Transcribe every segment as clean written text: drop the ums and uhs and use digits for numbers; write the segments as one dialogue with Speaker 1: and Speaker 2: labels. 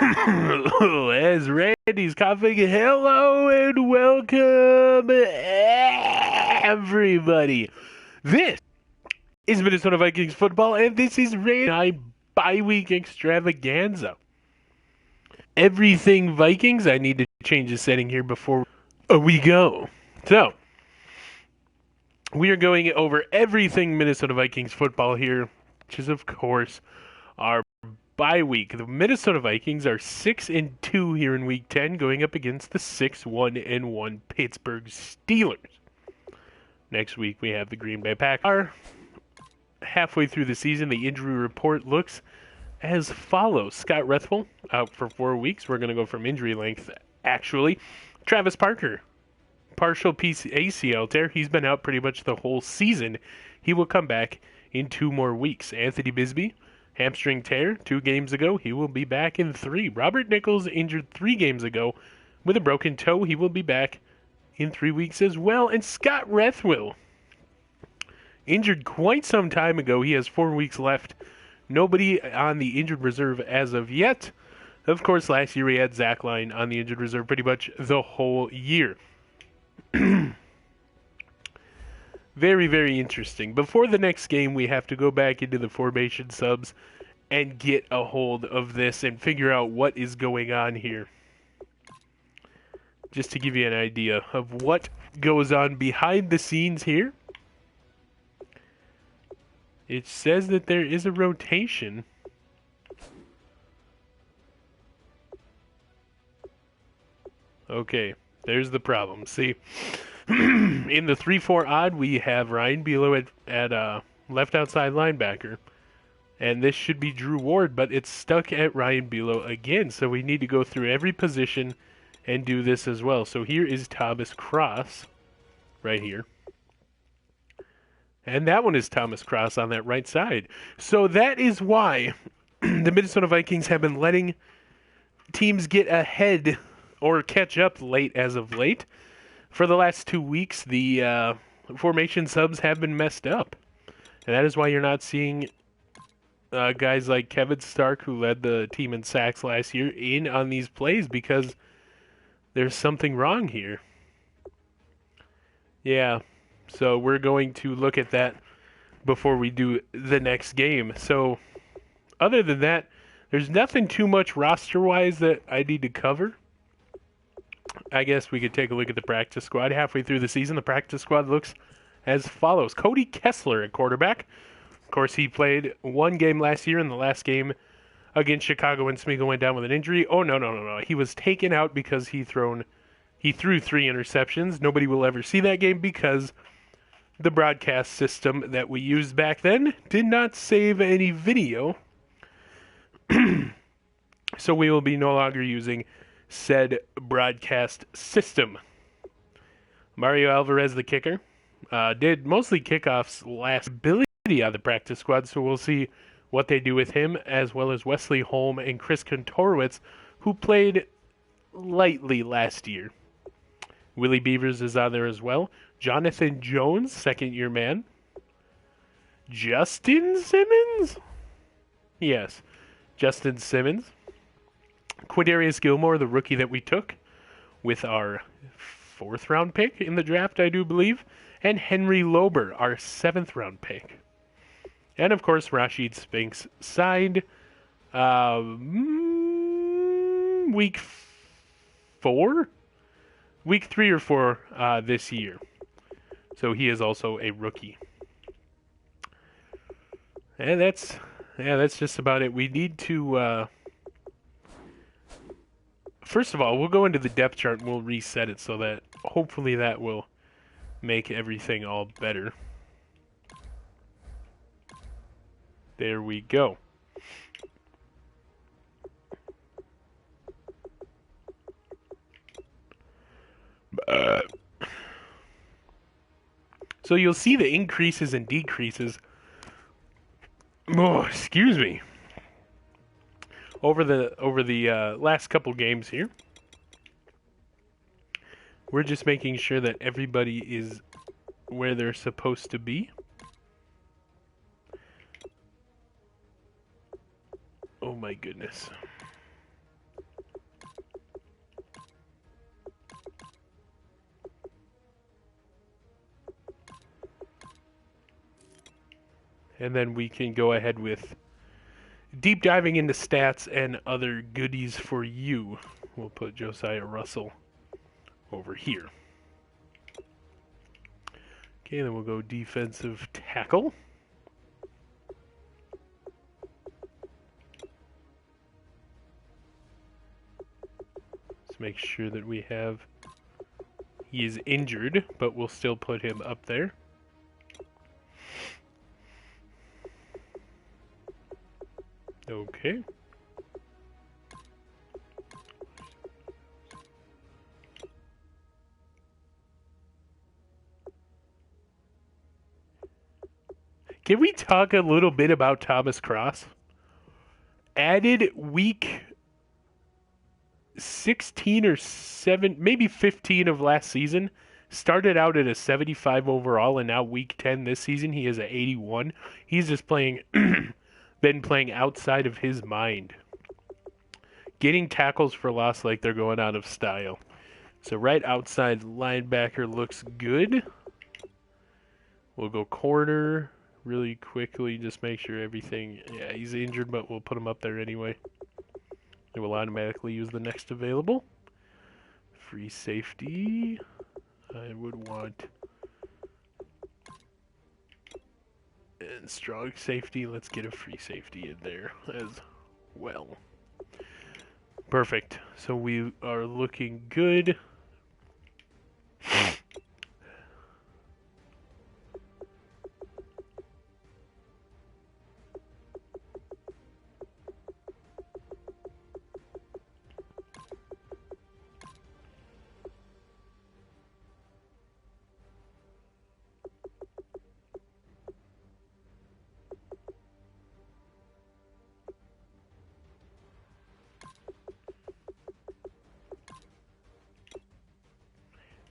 Speaker 1: As Randy's coughing, hello and welcome, everybody. This is Minnesota Vikings football, and this is Randy bye-week extravaganza. Everything Vikings. I need to change the setting here before we go. So, we are going over everything Minnesota Vikings football here, which is, of course, our bye week. The Minnesota Vikings are 6-2 here in Week 10, going up against the 6-1-1 Pittsburgh Steelers. Next week we have the Green Bay Packers. Halfway through the season, the injury report looks as follows: Scott Rethel out for 4 weeks. We're going to go from injury length, actually. Travis Parker, partial ACL tear. He's been out pretty much the whole season. He will come back in 2 more weeks. Anthony Bisbee, hamstring tear 2 games ago. He will be back in 3. Robert Nichols injured 3 games ago with a broken toe. He will be back in 3 weeks as well. And Scott Rethel, injured quite some time ago. He has 4 weeks left. Nobody on the injured reserve as of yet. Of course, last year we had Zach Line on the injured reserve pretty much the whole year. Very, very interesting. Before the next game, we have to go back into the formation subs and get a hold of this and figure out what is going on here. Just to give you an idea of what goes on behind the scenes here. It says that there is a rotation. Okay, there's the problem. See, in the 3-4 odd, we have Ryan Buelow at left outside linebacker. And this should be Drew Ward, but it's stuck at Ryan Buelow again. So we need to go through every position and do this as well. So here is Thomas Cross right here. And that one is Thomas Cross on that right side. So that is why the Minnesota Vikings have been letting teams get ahead or catch up late as of late. For the last 2 weeks, the formation subs have been messed up. And that is why you're not seeing guys like Kevin Stark, who led the team in sacks last year, in on these plays, because there's something wrong here. Yeah. So we're going to look at that before we do the next game. So other than that, there's nothing too much roster-wise that I need to cover. I guess we could take a look at the practice squad. Halfway through the season, the practice squad looks as follows. Cody Kessler at quarterback. Of course, he played 1 game last year in the last game against Chicago when Smeagol went down with an injury. Oh, no. He was taken out because he threw 3 interceptions. Nobody will ever see that game because the broadcast system that we used back then did not save any video. So we will be no longer using said broadcast system. Mario Alvarez, the kicker, did mostly kickoffs last ability on the practice squad, so we'll see what they do with him, as well as Wesley Holm and Chris Kontorowitz, who played lightly last year. Willie Beavers is on there as well. Jonathan Jones, second-year man. Justin Simmons? Yes, Justin Simmons. Quindarius Gilmore, the rookie that we took with our 4th-round pick in the draft, I do believe. And Henry Lober, our 7th-round pick. And, of course, Rashid Spinks signed week 4? Week 3 or 4 this year. So he is also a rookie. And that's just about it. We need to first of all, we'll go into the depth chart and we'll reset it so that hopefully that will make everything all better. There we go. So you'll see the increases and decreases. Oh, excuse me. Over the last couple games here. We're just making sure that everybody is where they're supposed to be. Oh my goodness. And then we can go ahead with deep diving into stats and other goodies for you. We'll put Josiah Russell over here. Okay, then we'll go defensive tackle. Let's make sure that we have... He is injured, but we'll still put him up there. Okay. Can we talk a little bit about Thomas Cross? Added week 16 or 7, maybe 15 of last season. Started out at a 75 overall, and now week 10 this season, he is at 81. He's just playing, been playing outside of his mind. Getting tackles for loss like they're going out of style. So right outside linebacker looks good. We'll go corner really quickly, just make sure everything... Yeah, he's injured, but we'll put him up there anyway. It will automatically use the next available. Free safety. I would want... And strong safety. Let's get a free safety in there as well. Perfect. So we are looking good.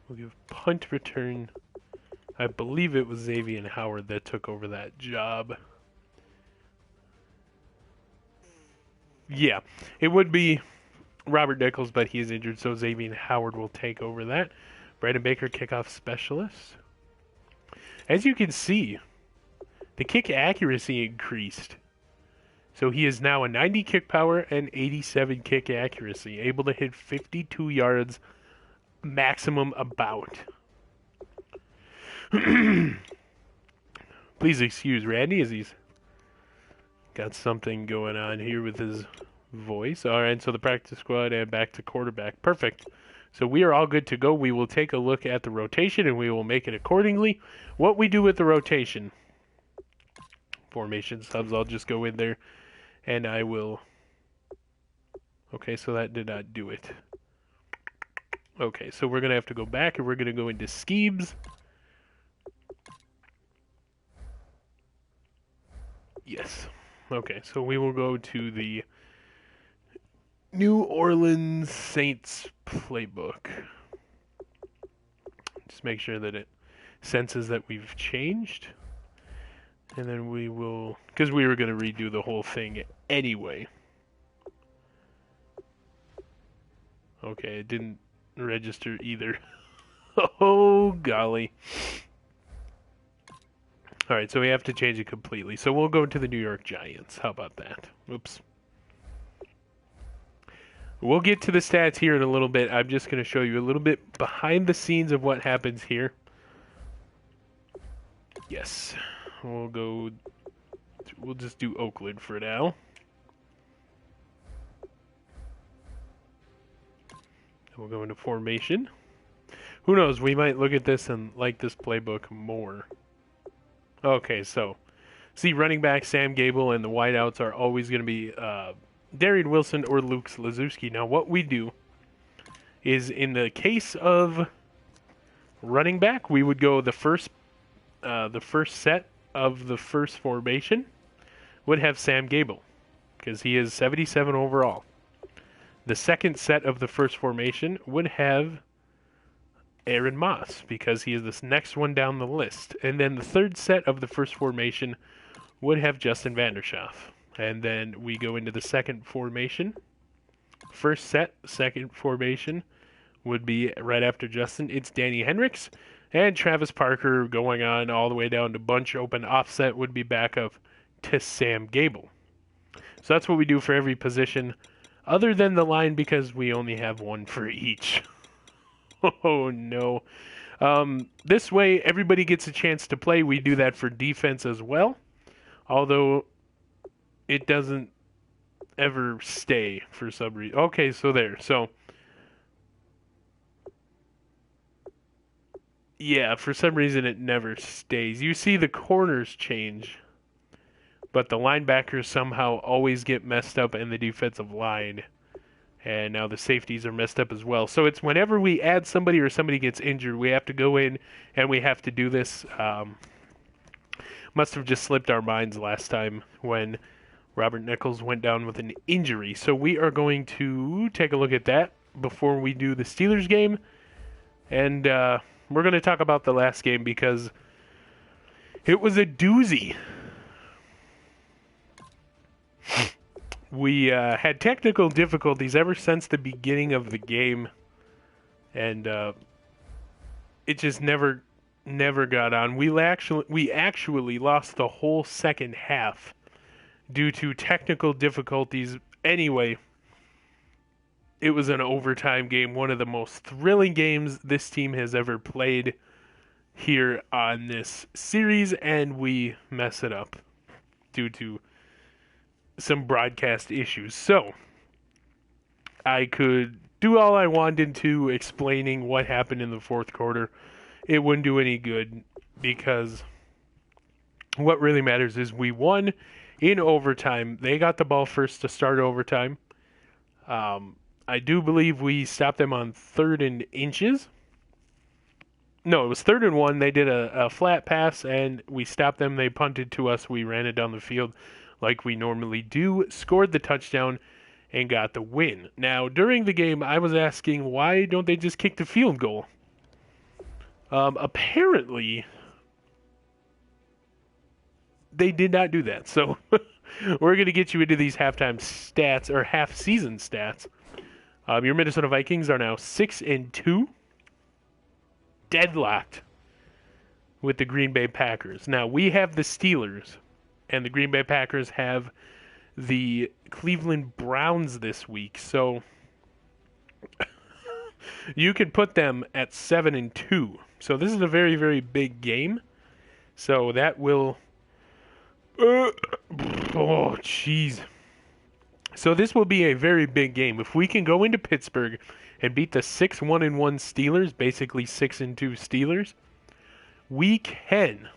Speaker 1: We'll give punt return. I believe it was Xavier Howard that took over that job. Yeah, it would be Robert Nichols, but he is injured, so Xavier Howard will take over that. Brandon Baker, kickoff specialist. As you can see, the kick accuracy increased. So he is now a 90 kick power and 87 kick accuracy, able to hit 52 yards maximum about. Please excuse Randy as he's got something going on here with his voice. All right, so the practice squad and back to quarterback. Perfect. So we are all good to go. We will take a look at the rotation and we will make it accordingly. What we do with the rotation. Formation subs, I'll just go in there and I will... Okay, so that did not do it. Okay, so we're going to have to go back and we're going to go into schemes. Yes. Okay, so we will go to the New Orleans Saints playbook. Just make sure that it senses that we've changed. And then we will, because we were going to redo the whole thing anyway. Okay, it didn't register either. Oh, golly. All right, so we have to change it completely. So we'll go to the New York Giants. How about that? Oops. We'll get to the stats here in a little bit. I'm just going to show you a little bit behind the scenes of what happens here. Yes. We'll just do Oakland for now. We'll go into formation. Who knows? We might look at this and like this playbook more. Okay, so see, running back Sam Gable and the wideouts are always going to be Darian Wilson or Luke Lazewski. Now, what we do is in the case of running back, we would go the first set of the first formation would have Sam Gable because he is 77 overall. The second set of the first formation would have Aaron Moss because he is this next one down the list. And then the third set of the first formation would have Justin Vanderschaff. And then we go into the second formation. First set, second formation would be right after Justin. It's Danny Hendricks. And Travis Parker going on all the way down to bunch open offset would be back up to Sam Gable. So that's what we do for every position, other than the line because we only have one for each. Oh no. This way, everybody gets a chance to play. We do that for defense as well, although it doesn't ever stay for some reason. Okay, so there. So, yeah, for some reason it never stays. You see the corners change, but the linebackers somehow always get messed up in the defensive line. And now the safeties are messed up as well. So it's whenever we add somebody or somebody gets injured, we have to go in and we have to do this. Must have just slipped our minds last time when Robert Nichols went down with an injury. So we are going to take a look at that before we do the Steelers game. And we're going to talk about the last game because it was a doozy. We had technical difficulties ever since the beginning of the game, and it just never got on. We actually lost the whole second half due to technical difficulties. Anyway, it was an overtime game, one of the most thrilling games this team has ever played here on this series, and we mess it up due to some broadcast issues. So I could do all I wanted to explaining what happened in the fourth quarter. It wouldn't do any good because what really matters is we won in overtime. They got the ball first to start overtime. I do believe we stopped them on 3rd and inches. No, it was 3rd and 1. They did a flat pass and we stopped them. They punted to us. We ran it down the field like we normally do, scored the touchdown, and got the win. Now, during the game, I was asking, why don't they just kick the field goal? Apparently, they did not do that. So, we're going to get you into these halftime stats, or half-season stats. Your Minnesota Vikings are now 6-2, deadlocked with the Green Bay Packers. Now, we have the Steelers, and the Green Bay Packers have the Cleveland Browns this week. So you could put them at 7-2. So this is a very, very big game. So that will... oh, jeez. So this will be a very big game. If we can go into Pittsburgh and beat the 6-1-1 Steelers, basically 6-2 Steelers, we can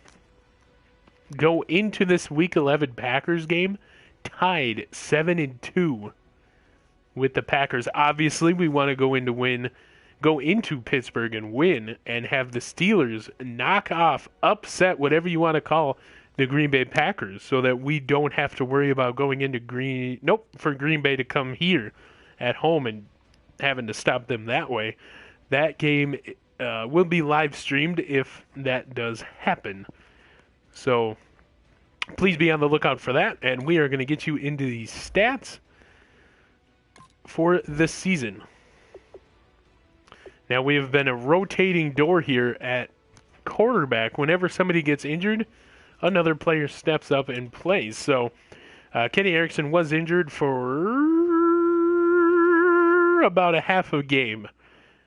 Speaker 1: go into this Week 11 Packers game tied 7-2 with the Packers. Obviously, we want to go into Pittsburgh and win, and have the Steelers knock off, upset, whatever you want to call the Green Bay Packers, so that we don't have to worry about going into for Green Bay to come here at home and having to stop them that way. That game will be live streamed if that does happen. So please be on the lookout for that, and we are going to get you into the stats for the season. Now, we have been a rotating door here at quarterback. Whenever somebody gets injured, another player steps up and plays. So Kenny Erickson was injured for about a half a game.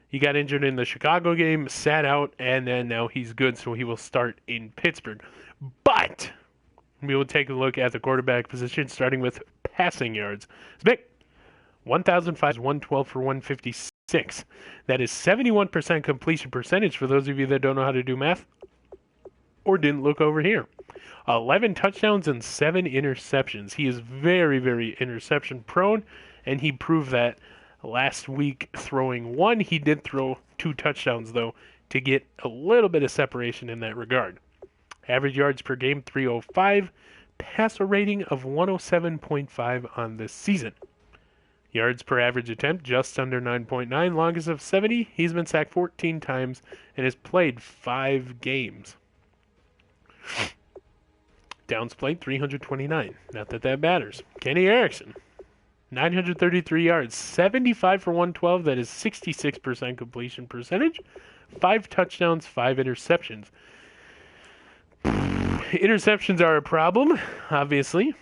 Speaker 1: He got injured in the Chicago game, sat out, and then now he's good, so he will start in Pittsburgh. But we will take a look at the quarterback position, starting with passing yards. Mick, 1,112 for 156. That is 71% completion percentage for those of you that don't know how to do math or didn't look over here. 11 touchdowns and 7 interceptions. He is very, very interception prone, and he proved that last week throwing one. He did throw 2 touchdowns, though, to get a little bit of separation in that regard. Average yards per game, 305. Passer rating of 107.5 on this season. Yards per average attempt, just under 9.9. Longest of 70. He's been sacked 14 times and has played 5 games. Downs played, 329. Not that that matters. Kenny Erickson, 933 yards, 75 for 112. That is 66% completion percentage. 5 touchdowns, 5 interceptions. Interceptions are a problem, obviously.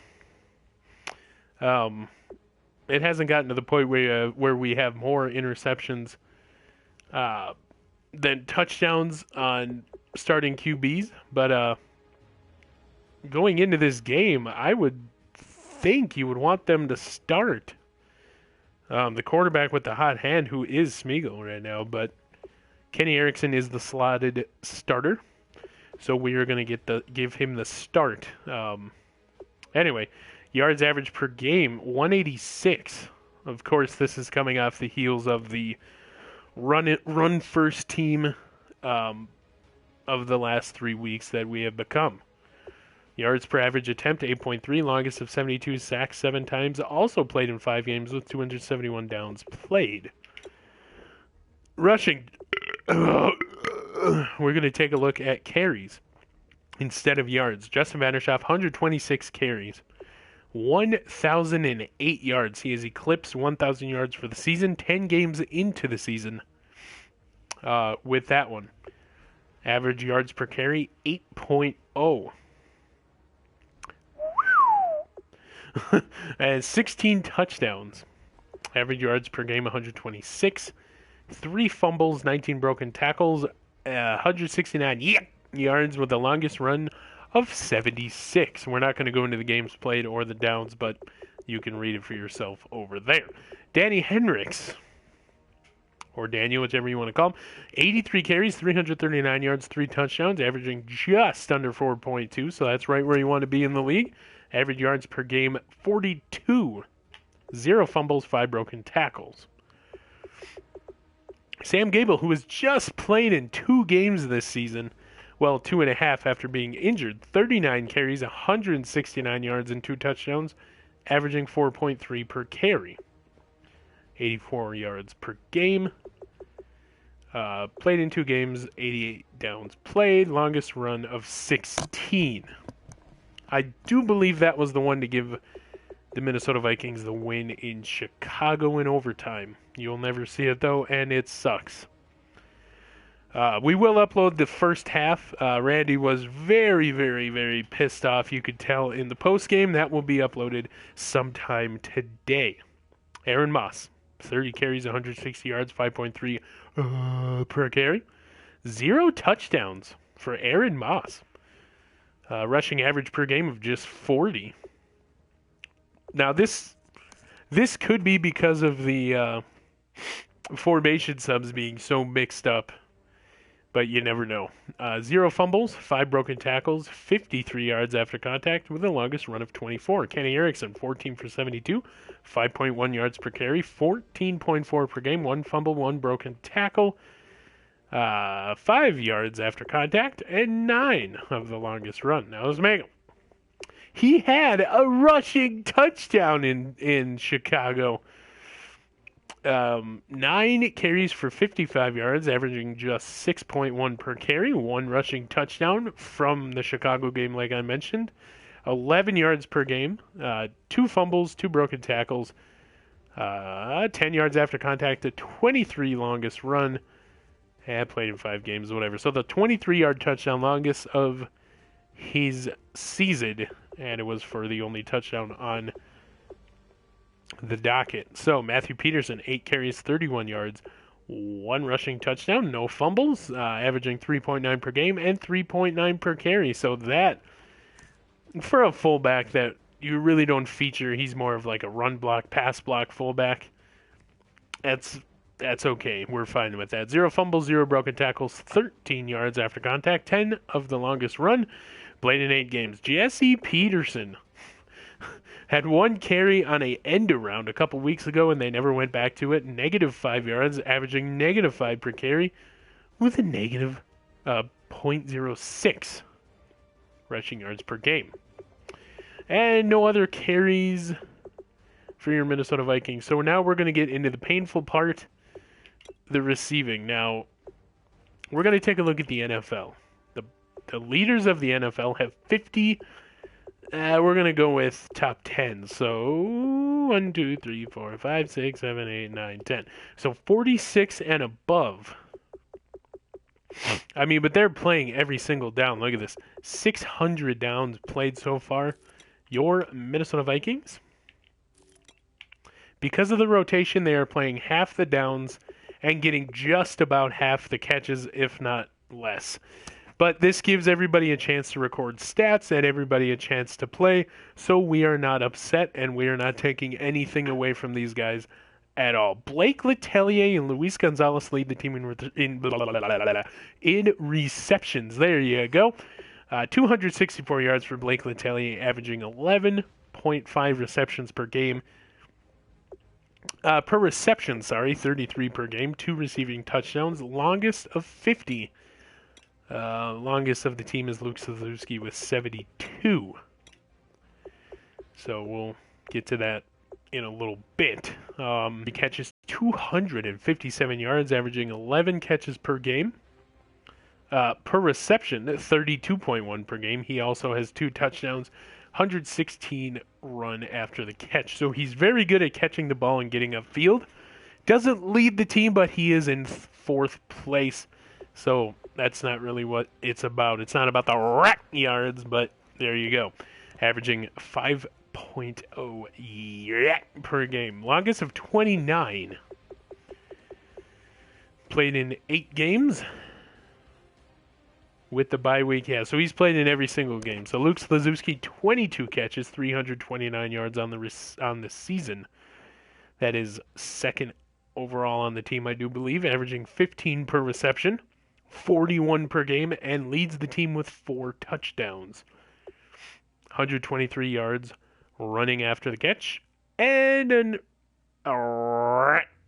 Speaker 1: It hasn't gotten to the point where we have more interceptions than touchdowns on starting QBs. But going into this game, I would think you would want them to start the quarterback with the hot hand, who is Smeagol right now. But Kenny Erickson is the slotted starter, so we are going to give him the start. Anyway, yards average per game, 186. Of course, this is coming off the heels of the run first team of the last 3 weeks that we have become. Yards per average attempt, 8.3, longest of 72, sacks 7 times, also played in 5 games with 271 downs played. Rushing, we're going to take a look at carries instead of yards. Justin Vandershoff, 126 carries, 1,008 yards. He has eclipsed 1,000 yards for the season, 10 games into the season with that one. Average yards per carry, 8.0. And 16 touchdowns. Average yards per game, 126. 3 fumbles, 19 broken tackles, 169 yards with the longest run of 76. We're not going to go into the games played or the downs, but you can read it for yourself over there. Danny Hendricks, or Daniel, whichever you want to call him, 83 carries, 339 yards, 3 touchdowns, averaging just under 4.2, so that's right where you want to be in the league. Average yards per game, 42. 0 fumbles, 5 broken tackles. Sam Gable, who has just played in 2 games this season, well, 2.5 after being injured, 39 carries, 169 yards, and 2 touchdowns, averaging 4.3 per carry. 84 yards per game. Played in 2 games, 88 downs played, longest run of 16. I do believe that was the one to give the Minnesota Vikings the win in Chicago in overtime. You'll never see it, though, and it sucks. We will upload the first half. Randy was very, very, very pissed off. You could tell in the postgame. That will be uploaded sometime today. Aaron Moss, 30 carries, 160 yards, 5.3 per carry. 0 touchdowns for Aaron Moss. Rushing average per game of just 40. Now, this could be because of the formation subs being so mixed up, but you never know. 0 fumbles, 5 broken tackles, 53 yards after contact with the longest run of 24. Kenny Erickson, 14 for 72, 5.1 yards per carry, 14.4 per game, 1 fumble, 1 broken tackle, 5 yards after contact, and 9 of the longest run. Now, Smeagol. He had a rushing touchdown in Chicago. 9 carries for 55 yards, averaging just 6.1 per carry. 1 rushing touchdown from the Chicago game, like I mentioned. 11 yards per game. 2 fumbles, 2 broken tackles. 10 yards after contact, a 23 longest run. Played in 5 games, whatever. So the 23-yard touchdown, longest of his season, and it was for the only touchdown on the docket. So Matthew Peterson, 8 carries, 31 yards, 1 rushing touchdown, no fumbles, averaging 3.9 per game and 3.9 per carry. So that, for a fullback that you really don't feature, he's more of like a run block, pass block fullback. That's okay. We're fine with that. 0 fumbles, 0 broken tackles, 13 yards after contact, 10 of the longest run. Played in 8 games. Jesse Peterson had 1 carry on a end around a couple weeks ago, and they never went back to it. -5 yards, averaging -5 per carry, with a negative 0.06 rushing yards per game. And no other carries for your Minnesota Vikings. So now we're going to get into the painful part, the receiving. Now, we're going to take a look at the NFL. The leaders of the NFL have 50. We're going to go with top 10. So 1, 2, 3, 4, 5, 6, 7, 8, 9, 10. So 46 and above I mean, but they're playing every single down. Look at this. 600 downs played so far. Your Minnesota Vikings, because of the rotation, they are playing half the downs and getting just about half the catches, if not less. But this gives everybody a chance to record stats and everybody a chance to play, so we are not upset and we are not taking anything away from these guys at all. Blake Letelier and Luis Gonzalez lead the team in receptions. There you go. 264 yards for Blake Letelier, averaging 11.5 receptions per game. Per reception, 33 per game. 2 receiving touchdowns. Longest of 50. Longest of the team is Luke Suzuki with 72. So we'll get to that in a little bit. He catches 257 yards, averaging 11 catches per game. Per reception, 32.1 per game. He also has 2 touchdowns, 116 run after the catch. So he's very good at catching the ball and getting upfield. Doesn't lead the team, but he is in 4th place. So that's not really what it's about. It's not about the rack yards, but there you go. Averaging 5.0 yak per game. Longest of 29. Played in 8 games with the bye week. Yeah, so he's played in every single game. So Luke Slazewski, 22 catches, 329 yards on the season. That is 2nd overall on the team, I do believe, averaging 15 per reception, 41 per game, and leads the team with 4 touchdowns. 123 yards running after the catch, and an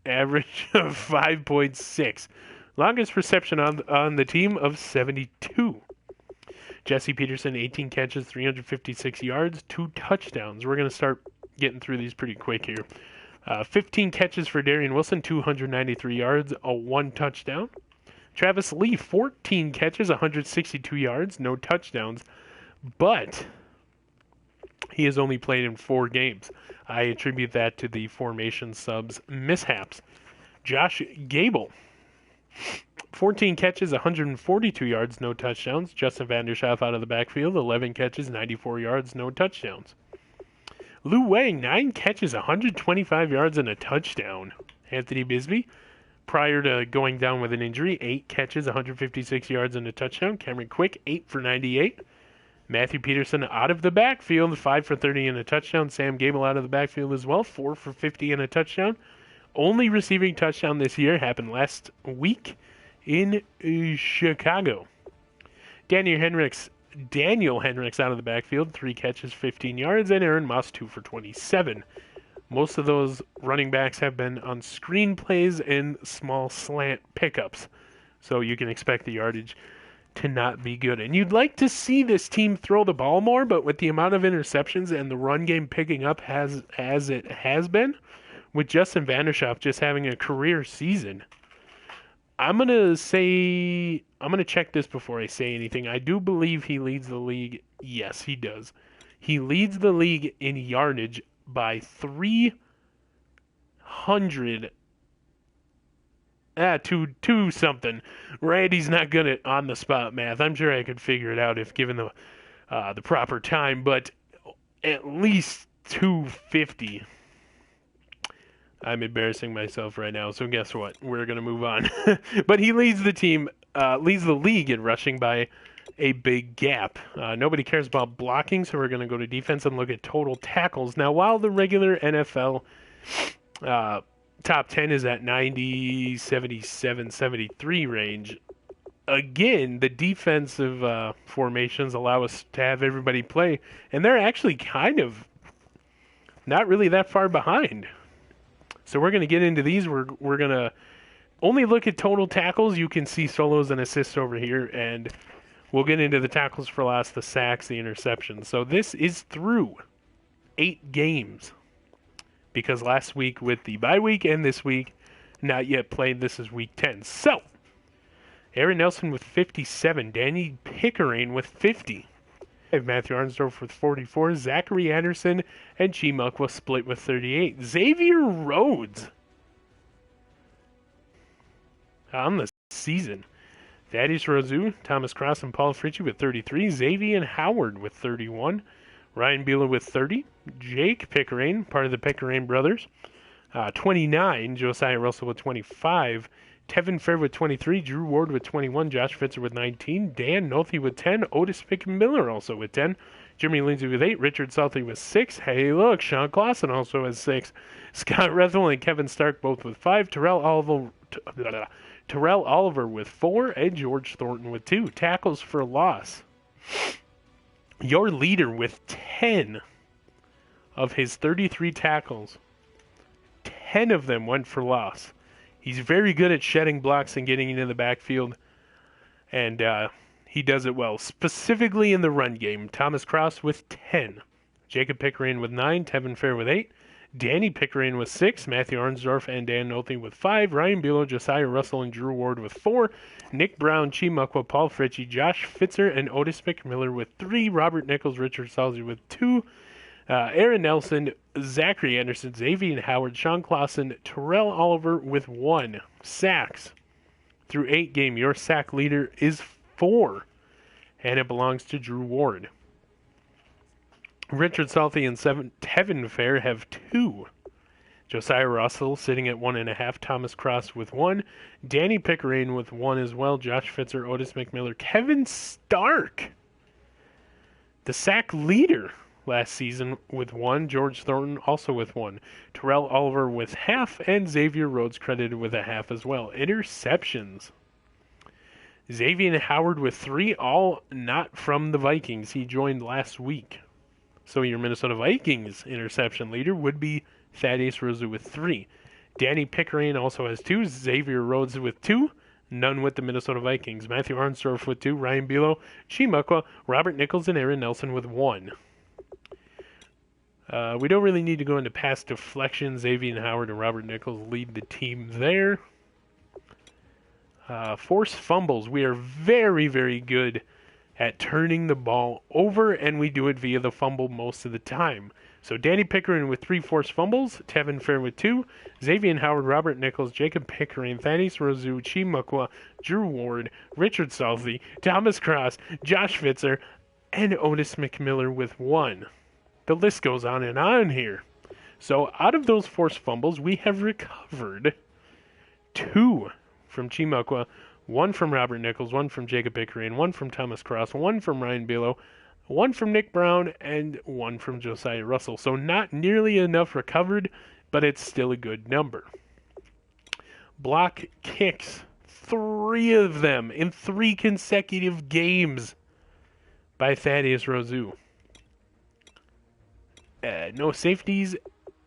Speaker 1: average of 5.6. Longest reception on the team of 72. Jesse Peterson, 18 catches, 356 yards, 2 touchdowns. We're going to start getting through these pretty quick here. 15 catches for Darian Wilson, 293 yards, 1 touchdown. Travis Lee, 14 catches, 162 yards, no touchdowns. But he has only played in 4 games. I attribute that to the formation subs mishaps. Josh Gable, 14 catches, 142 yards, no touchdowns. Justin Vanderschaff out of the backfield, 11 catches, 94 yards, no touchdowns. Lou Wang, 9 catches, 125 yards, and a touchdown. Anthony Bisbee, prior to going down with an injury, 8 catches, 156 yards, and a touchdown. Cameron Quick, 8 for 98. Matthew Peterson out of the backfield, 5 for 30 and a touchdown. Sam Gable out of the backfield as well, 4 for 50 and a touchdown. Only receiving touchdown this year happened last week in Chicago. Daniel Henricks out of the backfield, 3 catches, 15 yards, and Aaron Moss, 2 for 27. Most of those running backs have been on screen plays and small slant pickups, so you can expect the yardage to not be good. And you'd like to see this team throw the ball more, but with the amount of interceptions and the run game picking up as it has been, with Justin Vanderschaff just having a career season, I'm going to check this before I say anything. I do believe he leads the league. Yes, he does. He leads the league in yardage by 300 to something. Randy's not good at on-the-spot math. I'm sure I could figure it out if given the proper time, but at least 250. I'm embarrassing myself right now, so guess what? We're going to move on. But he leads the league in rushing by a big gap. Nobody cares about blocking, so we're going to go to defense and look at total tackles. Now, while the regular NFL top 10 is at 90, 77, 73 range, again, the defensive formations allow us to have everybody play, and they're actually kind of not really that far behind. So we're going to get into these. We're going to only look at total tackles. You can see solos and assists over here, and we'll get into the tackles for loss, the sacks, the interceptions. So this is through 8 games, because last week with the bye week and this week not yet played. This is week 10. So Aaron Nelson with 57, Danny Pickering with 50. Matthew Arnsdorf with 44, Zachary Anderson and G-Muck split with 38. Xavier Rhodes on the season, Thaddeus Rozu, Thomas Cross, and Paul Fritchie with 33. Xavier Howard with 31. Ryan Buehler with 30. Jake Pickering, part of the Pickering brothers, 29. Josiah Russell with 25. Tevin Fair with 23. Drew Ward with 21. Josh Fitzer with 19. Dan Nolte with 10. Otis McMiller also with 10. Jimmy Lindsay with 8. Richard Salty with 6. Hey, look, Sean Clausen also has 6. Scott Rethel and Kevin Stark both with 5. Terrell Oliver with 4. And George Thornton with 2. Tackles for loss. Your leader with 10 of his 33 tackles. 10 of them went for loss. He's very good at shedding blocks and getting into the backfield, and he does it well, specifically in the run game. Thomas Cross with 10. Jacob Pickering with 9. Tevin Fair with 8. Danny Pickering with 6. Matthew Arnsdorf and Dan Nolte with 5. Ryan Buehler, Josiah Russell, and Drew Ward with 4. Nick Brown, Chimakwa, Paul Fritchie, Josh Fitzer, and Otis McMiller with 3. Robert Nichols, Richard Salzy with 2. Aaron Nelson, Zachary Anderson, Xavier Howard, Sean Clausen, Terrell Oliver with 1. Sacks through 8 games. Your sack leader is 4, and it belongs to Drew Ward. Richard Salty and Tevin Fair have 2. Josiah Russell sitting at 1.5. Thomas Cross with 1. Danny Pickering with 1 as well. Josh Fitzer, Otis McMiller, Kevin Stark, the sack leader last season with 1. George Thornton also with 1. Terrell Oliver with 0.5, and Xavier Rhodes credited with 0.5 as well. Interceptions. Xavier Howard with 3, all not from the Vikings. He joined last week. So your Minnesota Vikings interception leader would be Thaddeus Rozu with 3. Danny Pickering also has 2. Xavier Rhodes with 2. None with the Minnesota Vikings. Matthew Arnsdorf with 2. Ryan Buehler, Chimakwa, Robert Nichols, and Aaron Nelson with 1. We don't really need to go into pass deflection. Xavier Howard and Robert Nichols lead the team there. Forced fumbles. We are very, very good at turning the ball over, and we do it via the fumble most of the time. So Danny Pickering with 3 forced fumbles, Tevin Fair with 2, Xavier Howard, Robert Nichols, Jacob Pickering, Thaddeus Rozu, Chimakwa, Drew Ward, Richard Salty, Thomas Cross, Josh Fitzer, and Otis McMiller with 1. The list goes on and on here. So out of those forced fumbles, we have recovered 2 from Chimakwa, 1 from Robert Nichols, 1 from Jacob Pickering, 1 from Thomas Cross, 1 from Ryan Buehler, 1 from Nick Brown, and 1 from Josiah Russell. So not nearly enough recovered, but it's still a good number. Block kicks, 3 of them in 3 consecutive games by Thaddeus Rozu. No safeties,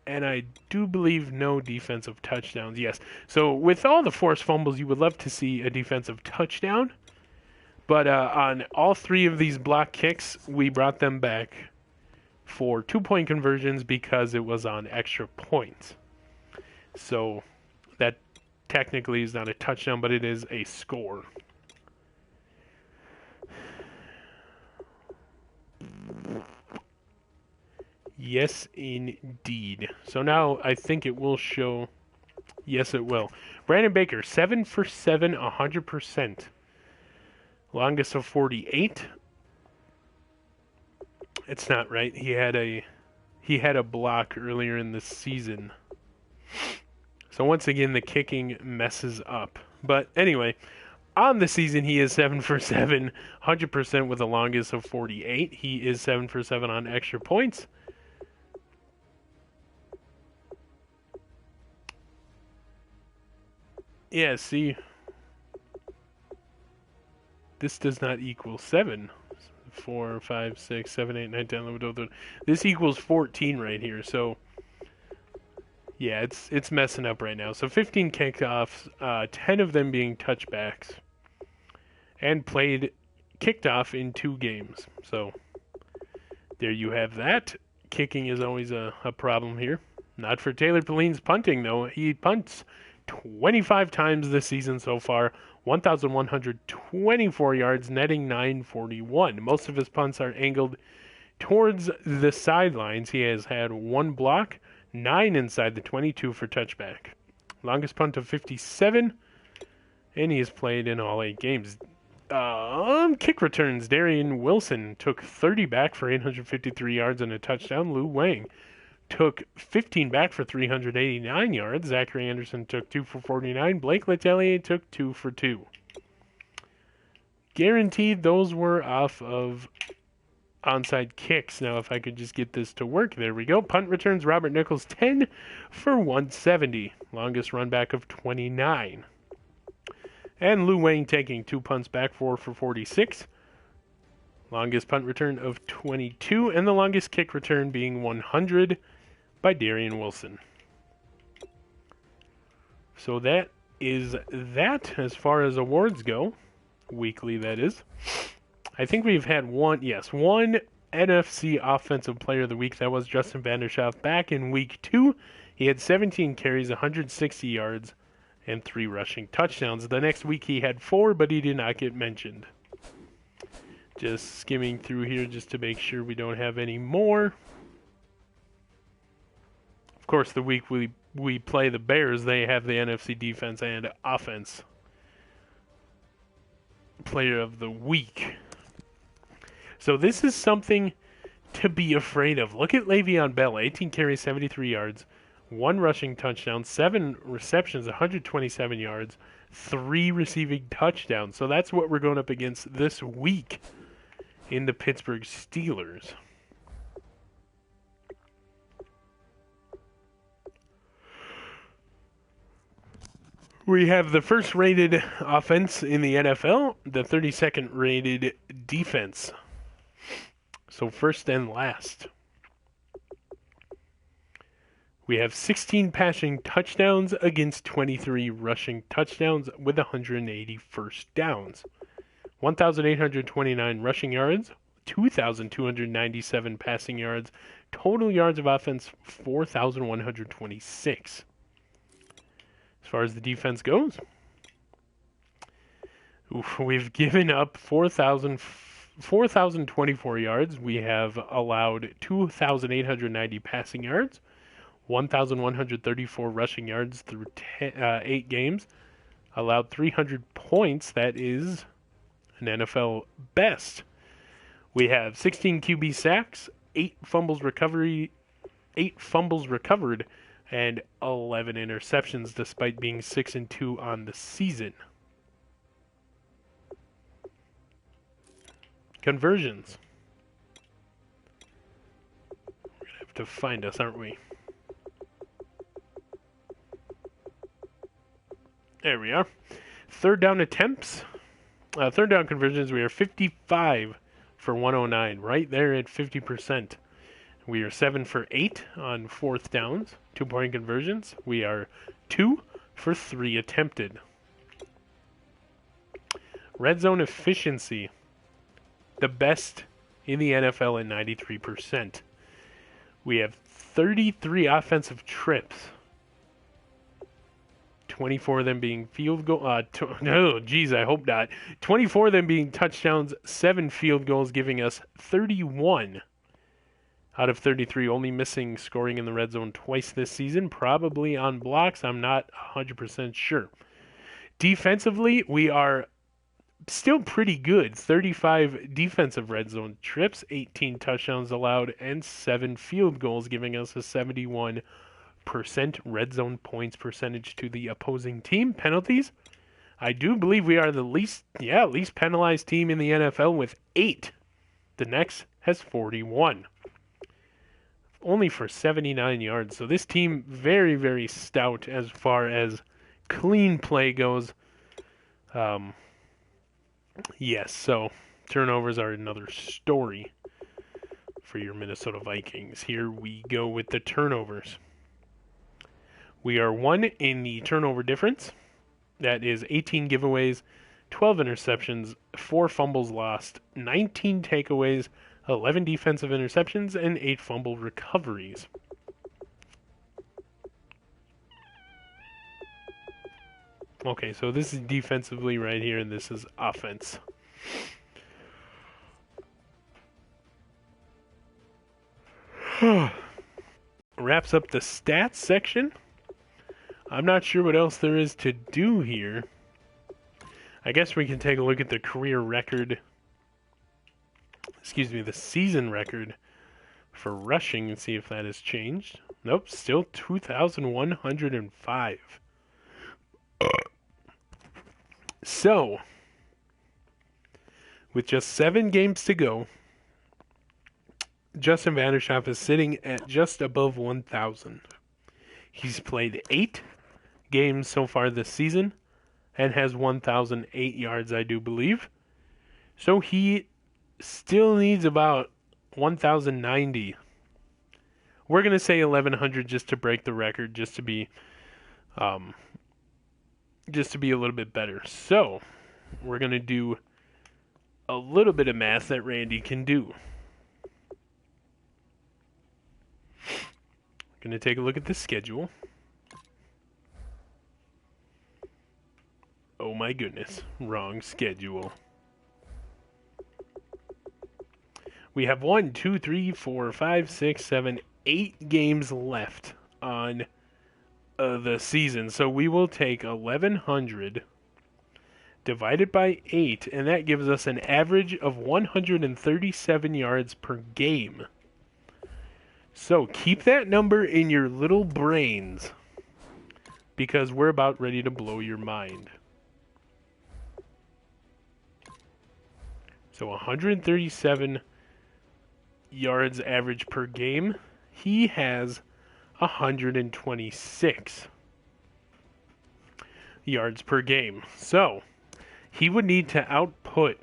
Speaker 1: and I do believe no defensive touchdowns. Yes. So with all the forced fumbles, you would love to see a defensive touchdown. But on all 3 of these block kicks, we brought them back for 2-point conversions because it was on extra points. So that technically is not a touchdown, but it is a score. Yes, indeed. So now I think it will show. Yes, it will. Brandon Baker, 7 for 7, 100%. Longest of 48. It's not right. He had a block earlier in the season. So once again, the kicking messes up. But anyway, on the season, he is 7 for 7, 100% with the longest of 48. He is 7 for 7 on extra points. Yeah, see, this does not equal 7. 4, 5, 6, 7, 8, 9, 10, 11, 12, 13. This equals 14 right here. So, yeah, it's messing up right now. So 15 kickoffs, 10 of them being touchbacks, and kicked off in 2 games. So there you have that. Kicking is always a problem here. Not for Taylor Pauline's punting, though. He punts 25 times this season so far, 1,124 yards, netting 941. Most of his punts are angled towards the sidelines. He has had 1 block, 9 inside the 22 for touchback. Longest punt of 57, and he has played in all 8 games. Kick returns. Darian Wilson took 30 back for 853 yards and a touchdown. Lou Wang took 15 back for 389 yards. Zachary Anderson took 2 for 49. Blake Letelier took 2 for 2. Guaranteed those were off of onside kicks. Now, if I could just get this to work. There we go. Punt returns. Robert Nichols, 10 for 170. Longest run back of 29. And Lou Wang taking 2 punts back, 4 for 46. Longest punt return of 22. And the longest kick return being 100 by Darian Wilson. So that is that as far as awards go. Weekly, that is. I think we've had one NFC Offensive Player of the Week. That was Justin Vanderschaft back in Week 2. He had 17 carries, 160 yards, and 3 rushing touchdowns. The next week he had 4, but he did not get mentioned. Just skimming through here just to make sure we don't have any more. Of course, the week we play the Bears, they have the NFC Defense and Offense Player of the Week. So this is something to be afraid of. Look at Le'Veon Bell, 18 carries, 73 yards, 1 rushing touchdown, 7 receptions, 127 yards, 3 receiving touchdowns. So that's what we're going up against this week in the Pittsburgh Steelers. We have the first rated offense in the NFL, the 32nd rated defense. So first and last. We have 16 passing touchdowns against 23 rushing touchdowns with 180 first downs. 1,829 rushing yards, 2,297 passing yards, total yards of offense 4,126. As far as the defense goes, we've given up 4,024 yards. We have allowed 2,890 passing yards, 1,134 rushing yards through 8 games. Allowed 300 points. That is an NFL best. We have 16 QB sacks, 8 fumbles recovered, and 11 interceptions, despite being 6-2 on the season. Conversions. We're gonna have to find us, aren't we? There we are. Third down attempts. Third down conversions, we are 55 for 109, right there at 50%. We are 7 for 8 on fourth downs, 2-point conversions. We are 2 for 3 attempted. Red zone efficiency, the best in the NFL at 93%. We have 33 offensive trips, 24 of them being field goal. I hope not. 24 of them being touchdowns, 7 field goals, giving us 31 out of 33. Only missing scoring in the red zone twice this season, probably on blocks. I'm not 100% sure. Defensively, we are still pretty good. 35 defensive red zone trips, 18 touchdowns allowed, and 7 field goals, giving us a 71% red zone points percentage to the opposing team. Penalties, I do believe we are the least penalized team in the NFL with 8. The next has 41. Only for 79 yards. So this team very, very stout as far as clean play goes. Yes, so turnovers are another story for your Minnesota Vikings. Here we go with the turnovers. We are 1 in the turnover difference. That is 18 giveaways, 12 interceptions, 4 fumbles lost, 19 takeaways, 11 defensive interceptions, and 8 fumble recoveries. Okay, so this is defensively right here, and this is offense. Wraps up the stats section. I'm not sure what else there is to do here. I guess we can take a look at the career record. Excuse me, the season record for rushing and see if that has changed. Nope, still 2,105. So, with just 7 games to go, Justin Vanderschaaf is sitting at just above 1,000. He's played 8 games so far this season and has 1,008 yards, I do believe. So he still needs about 1,090. We're going to say 1,100 just to break the record, just to be a little bit better. So, we're going to do a little bit of math that Randy can do. Going to take a look at the schedule. Oh my goodness, wrong schedule. We have 1, 2, 3, 4, 5, 6, 7, 8 games left on the season. So we will take 1,100 divided by 8, and that gives us an average of 137 yards per game. So keep that number in your little brains, because we're about ready to blow your mind. So 137 yards average per game. He has 126 yards per game. So he would need to output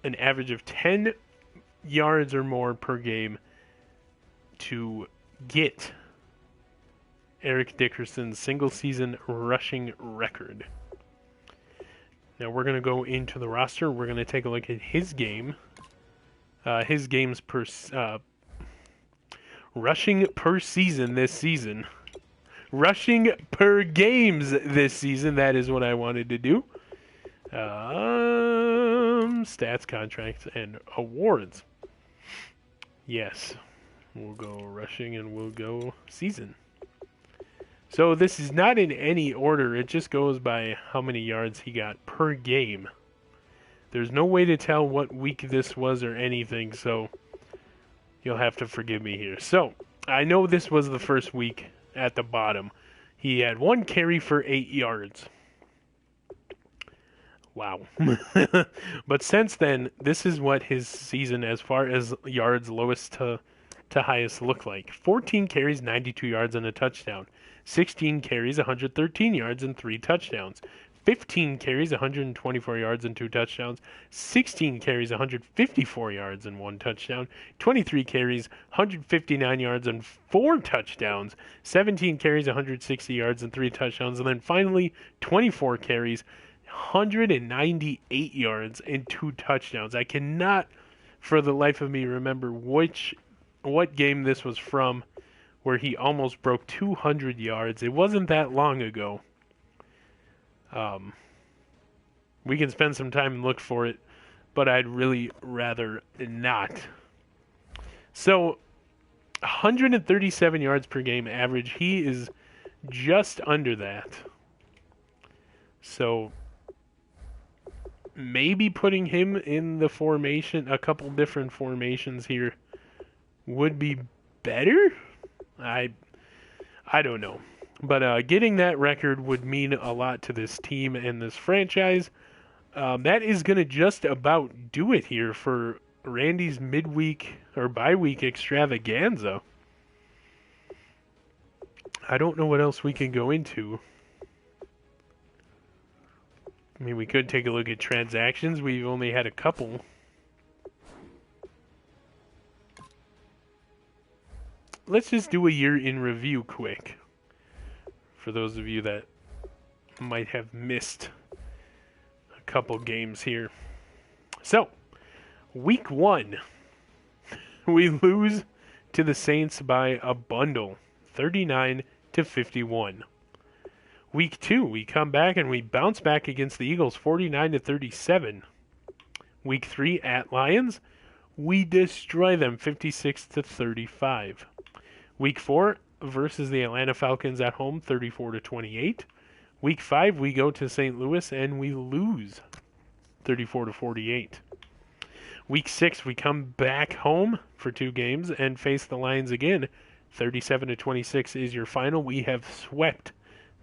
Speaker 1: an average of 10 yards or more per game to get Eric Dickerson's single-season rushing record. Now we're going to go into the roster. We're going to take a look at his game. His games per rushing per season this season. Rushing per games this season. That is what I wanted to do. Stats, contracts, and awards. Yes. We'll go rushing and we'll go season. So this is not in any order. It just goes by how many yards he got per game. There's no way to tell what week this was or anything, so you'll have to forgive me here. So, I know this was the first week at the bottom. He had 1 carry for 8 yards. Wow. But since then, this is what his season as far as yards lowest to highest look like. 14 carries, 92 yards and a touchdown. 16 carries, 113 yards and 3 touchdowns. 15 carries, 124 yards and 2 touchdowns. 16 carries, 154 yards and 1 touchdown. 23 carries, 159 yards and 4 touchdowns. 17 carries, 160 yards and 3 touchdowns. And then finally, 24 carries, 198 yards and 2 touchdowns. I cannot, for the life of me, remember what game this was from where he almost broke 200 yards. It wasn't that long ago. We can spend some time and look for it, but I'd really rather not. So, 137 yards per game average. He is just under that. So, maybe putting him in the formation, a couple different formations here, would be better? I don't know. But getting that record would mean a lot to this team and this franchise. That is going to just about do it here for Randy's midweek or bye-week extravaganza. I don't know what else we can go into. I mean, we could take a look at transactions. We've only had a couple. Let's just do a year in review quick. For those of you that might have missed a couple games here. So, week 1, we lose to the Saints by a bundle, 39-51. Week 2, we come back and we bounce back against the Eagles, 49-37. Week 3 at Lions, we destroy them, 56-35. Week 4 versus the Atlanta Falcons at home, 34-28. Week 5, we go to St. Louis and we lose 34-48. Week 6, we come back home for 2 games and face the Lions again. 37-26 is your final. We have swept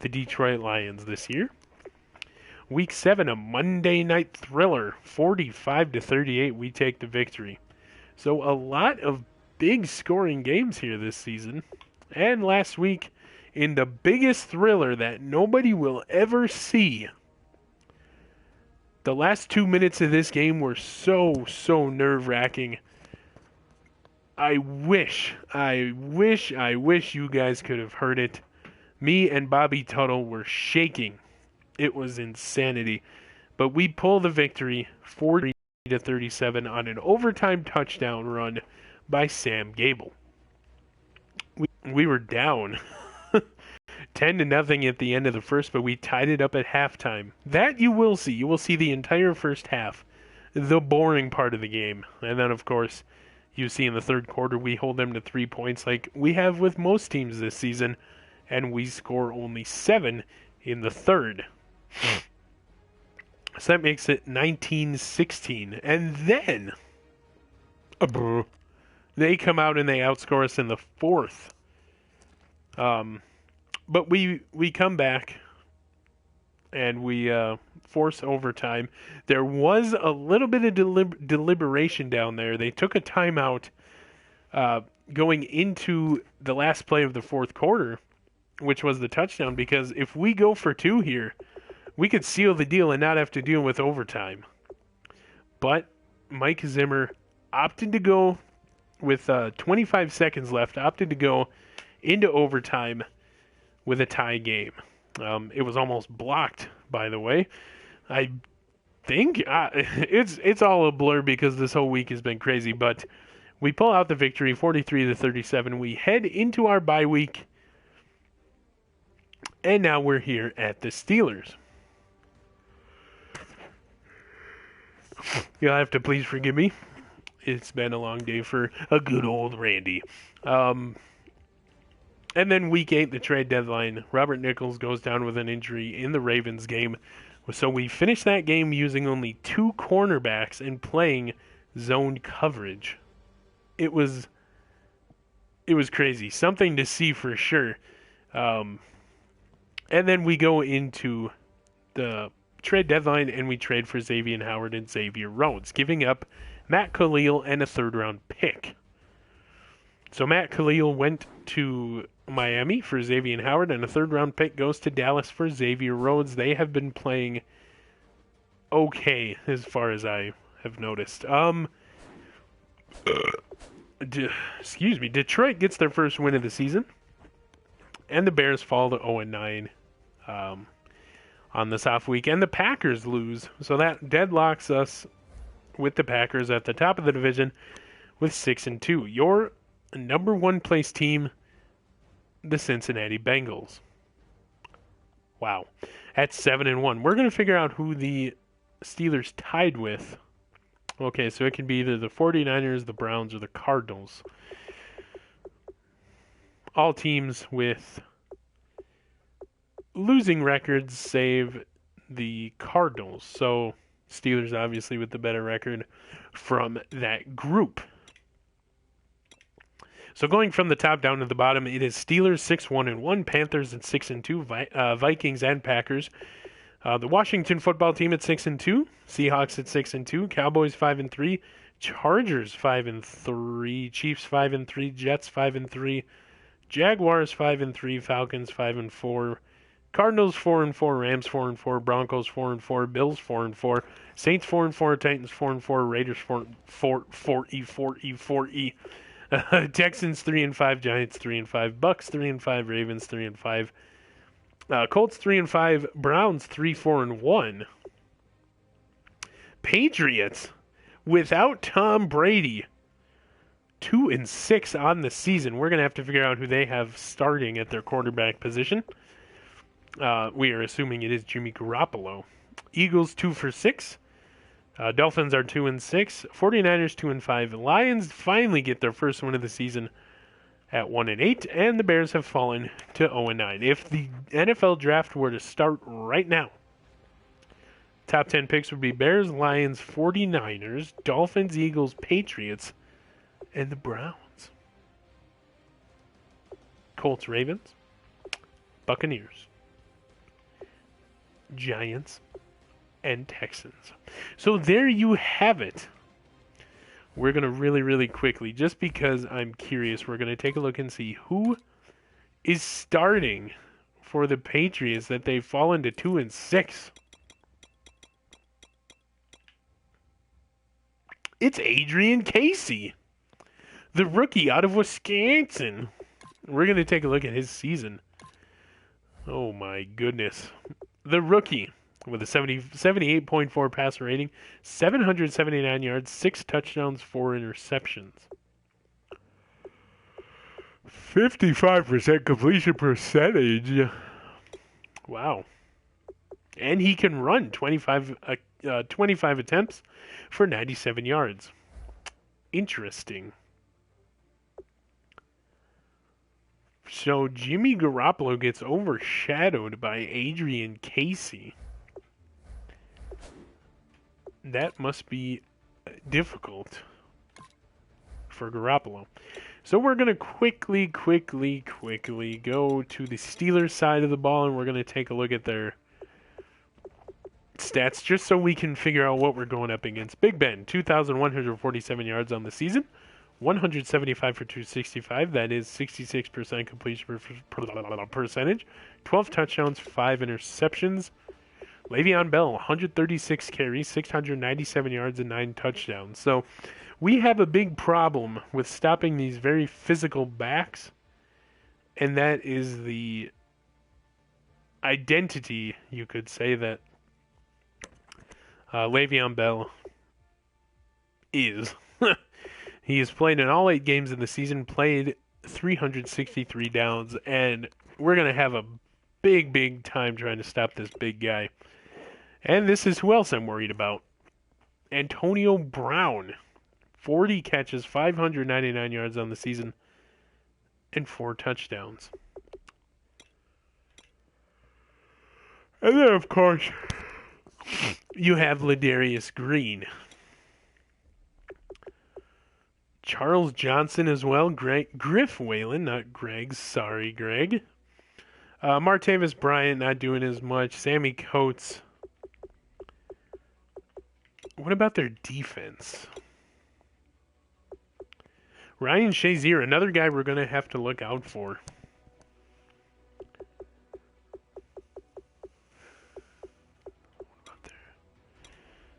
Speaker 1: the Detroit Lions this year. Week 7, a Monday night thriller, 45-38. We take the victory. So a lot of big scoring games here this season. And last week, in the biggest thriller that nobody will ever see, the last 2 minutes of this game were so nerve-wracking. I wish you guys could have heard it. Me and Bobby Tuttle were shaking. It was insanity. But we pull the victory 40-37 on an overtime touchdown run by Sam Gable. We were down 10-0 at the end of the first, but we tied it up at halftime. That you will see. You will see the entire first half, the boring part of the game. And then, of course, you see in the third quarter, we hold them to 3 points like we have with most teams this season, and we score only 7 in the third. So that makes it 19-16. And then they come out and they outscore us in the fourth. But we come back and we force overtime. There was a little bit of deliberation down there. They took a timeout going into the last play of the fourth quarter, which was the touchdown, because if we go for 2 here, we could seal the deal and not have to deal with overtime. But Mike Zimmer opted to go with 25 seconds left, opted to go into overtime with a tie game. It was almost blocked, by the way. I think it's all a blur because this whole week has been crazy, but we pull out the victory 43-37. We head into our bye week, and now we're here at the Steelers. You'll have to please forgive me. It's been a long day for a good old Randy. And then week 8, the trade deadline. Robert Nichols goes down with an injury in the Ravens game. So we finished that game using only 2 cornerbacks and playing zone coverage. It was crazy. Something to see for sure. And then we go into the trade deadline and we trade for Xavier Howard and Xavier Rhodes, giving up Matt Khalil and a 3rd-round pick. So Matt Khalil went to Miami for Xavier Howard, and a 3rd-round pick goes to Dallas for Xavier Rhodes. They have been playing okay, as far as I have noticed. Detroit gets their first win of the season, and the Bears fall to 0-9 on this off week, and the Packers lose. So that deadlocks us with the Packers at the top of the division with 6-2. Your number 1 place team, the Cincinnati Bengals. Wow. At 7-1. We're going to figure out who the Steelers tied with. Okay, so it can be either the 49ers, the Browns, or the Cardinals. All teams with losing records save the Cardinals. So Steelers obviously with the better record from that group. So going from the top down to the bottom, it is Steelers 6-1-1, Panthers at 6-2, Vikings and Packers. The Washington football team at 6-2, Seahawks at 6-2, Cowboys 5-3, Chargers 5-3, Chiefs 5-3, Jets 5-3, Jaguars 5-3, Falcons 5-4, Cardinals 4-4, Rams 4-4, Broncos 4-4, Bills 4-4, Saints 4-4, Titans 4-4, Raiders 4-4, Texans 3-5, Giants 3-5, Bucks 3-5, Ravens 3-5, Colts 3-5, Browns 3-4-1. Patriots without Tom Brady 2-6 on the season. We're gonna have to figure out who they have starting at their quarterback position. We are assuming it is Jimmy Garoppolo. Eagles 2-6. Dolphins are 2-6. 49ers 2-5. Lions finally get their first win of the season at 1-8, and the Bears have fallen to 0-9. If the NFL draft were to start right now, top 10 picks would be Bears, Lions, 49ers, Dolphins, Eagles, Patriots, and the Browns. Colts, Ravens, Buccaneers, Giants, and Texans. So there you have it. We're going to really quickly, just because I'm curious, we're going to take a look and see who is starting for the Patriots that they've fallen to 2-6. It's Adrian Casey, the rookie out of Wisconsin. We're going to take a look at his season. Oh my goodness. The rookie with a 78.4 passer rating, 779 yards, 6 touchdowns, 4 interceptions. 55% completion percentage. Wow. And he can run 25 attempts for 97 yards. Interesting. So Jimmy Garoppolo gets overshadowed by Adrian Casey. That must be difficult for Garoppolo. So we're going to quickly go to the Steelers side of the ball, and we're going to take a look at their stats just so we can figure out what we're going up against. Big Ben, 2,147 yards on the season, 175 for 265. That is 66% completion percentage, 12 touchdowns, 5 interceptions. Le'Veon Bell, 136 carries, 697 yards, and 9 touchdowns. So we have a big problem with stopping these very physical backs, and that is the identity, you could say, that Le'Veon Bell is. He has played in all 8 games in the season, played 363 downs, and we're going to have a big time trying to stop this big guy. And this is who else I'm worried about. Antonio Brown, 40 catches, 599 yards on the season, and 4 touchdowns. And then, of course, you have Ladarius Green. Charles Johnson as well. Griff Whalen, not Greg. Sorry, Greg. Martavis Bryant not doing as much. Sammy Coates. What about their defense? Ryan Shazier, another guy we're going to have to look out for. What about their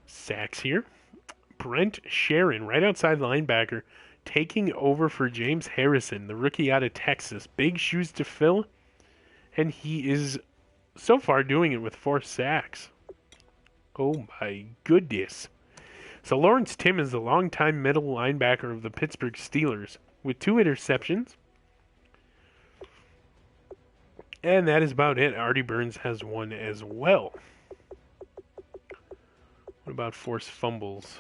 Speaker 1: sacks here? Brent Sharon, right outside linebacker, taking over for James Harrison, the rookie out of Texas. Big shoes to fill, and he is so far doing it with 4 sacks. Oh my goodness. So Lawrence Timmons, the longtime middle linebacker of the Pittsburgh Steelers, with 2 interceptions. And that is about it. Artie Burns has 1 as well. What about forced fumbles?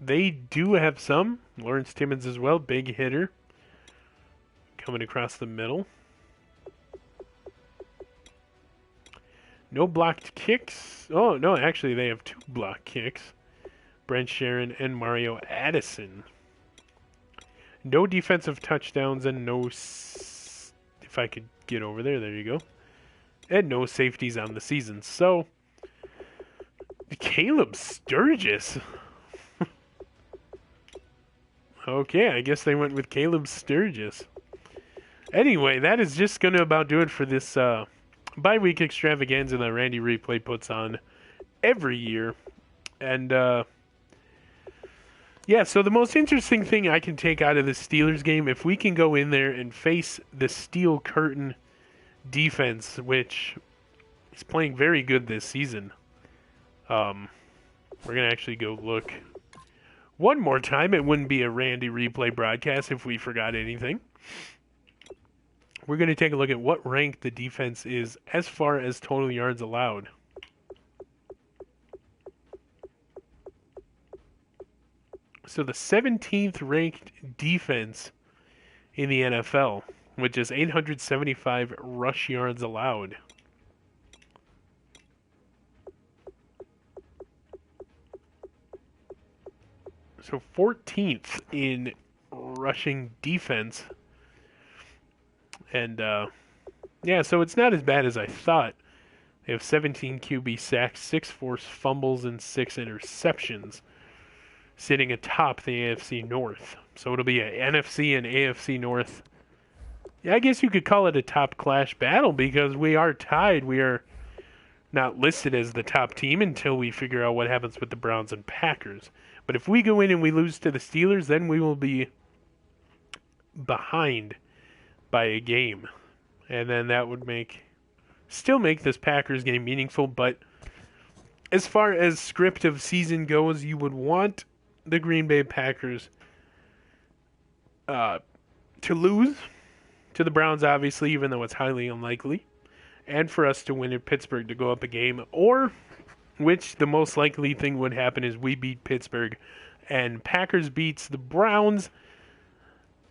Speaker 1: They do have some. Lawrence Timmons as well, big hitter. Coming across the middle. No blocked kicks. Oh, no, actually they have 2 blocked kicks. Brent Sharon and Mario Addison. No defensive touchdowns and no... if I could get over there, there you go. And no safeties on the season. So, Caleb Sturgis. Okay, I guess they went with Caleb Sturgis. Anyway, that is just going to about do it for this bye-week extravaganza that Randy Replay puts on every year. And, yeah, so the most interesting thing I can take out of the Steelers game, if we can go in there and face the Steel Curtain defense, which is playing very good this season. We're going to actually go look one more time. It wouldn't be a Randy Replay broadcast if we forgot anything. We're going to take a look at what rank the defense is as far as total yards allowed. So the 17th ranked defense in the NFL with just 875 rush yards allowed. So 14th in rushing defense. And, yeah, so it's not as bad as I thought. They have 17 QB sacks, 6 forced fumbles, and 6 interceptions, sitting atop the AFC North. So it'll be an NFC and AFC North. Yeah, I guess you could call it a top clash battle because we are tied. We are not listed as the top team until we figure out what happens with the Browns and Packers. But if we go in and we lose to the Steelers, then we will be behind by a game. And then that would still make this Packers game meaningful. But as far as script of season goes, you would want the Green Bay Packers to lose to the Browns, obviously, even though it's highly unlikely. And for us to win at Pittsburgh to go up a game, or which the most likely thing would happen is we beat Pittsburgh and Packers beats the Browns.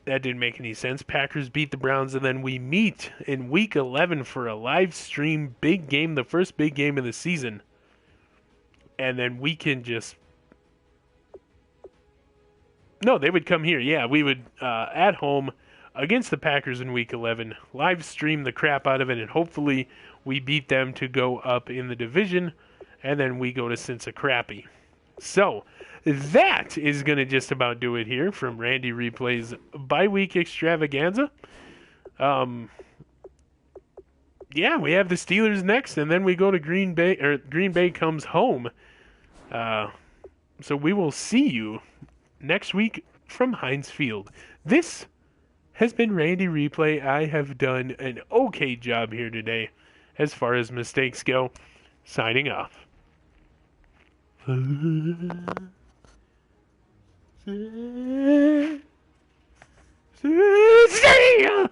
Speaker 1: That didn't make any sense. Packers beat the Browns, and then we meet in Week 11 for a live stream big game, the first big game of the season. And then we can just... No, they would come here. Yeah, we would, at home, against the Packers in Week 11, live stream the crap out of it, and hopefully we beat them to go up in the division, and then we go to Cincinnati. So, that is going to just about do it here from Randy Replay's bi-week extravaganza. Yeah, we have the Steelers next, and then we go to Green Bay, or Green Bay comes home. So we will see you next week from Heinz Field. This has been Randy Replay. I have done an okay job here today as far as mistakes go. Signing off. See ya!